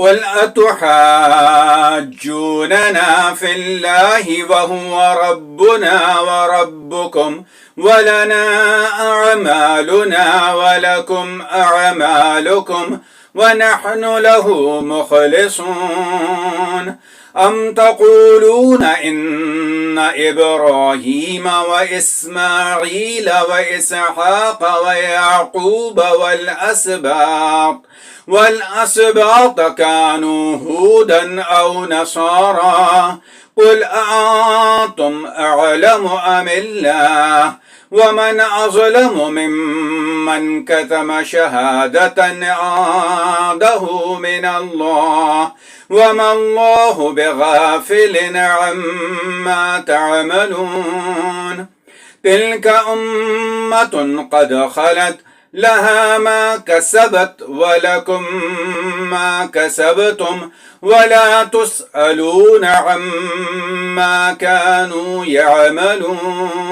قل أتحاجوننا في الله وهو ربنا وربكم ولنا أعمالنا ولكم أعمالكم ونحن له مخلصون أم تقولون إن إبراهيم وإسماعيل وإسحاق ويعقوب والأسباط كانوا هودا أو نصارى قل أأنتم أعلم أم الله ومن أظلم ممن كتم شهادة عنده من الله وما الله بغافل عما تعملون تلك أمة قد خلت لها ما كسبت ولكم ما كسبتم ولا تسألون عما كانوا يعملون.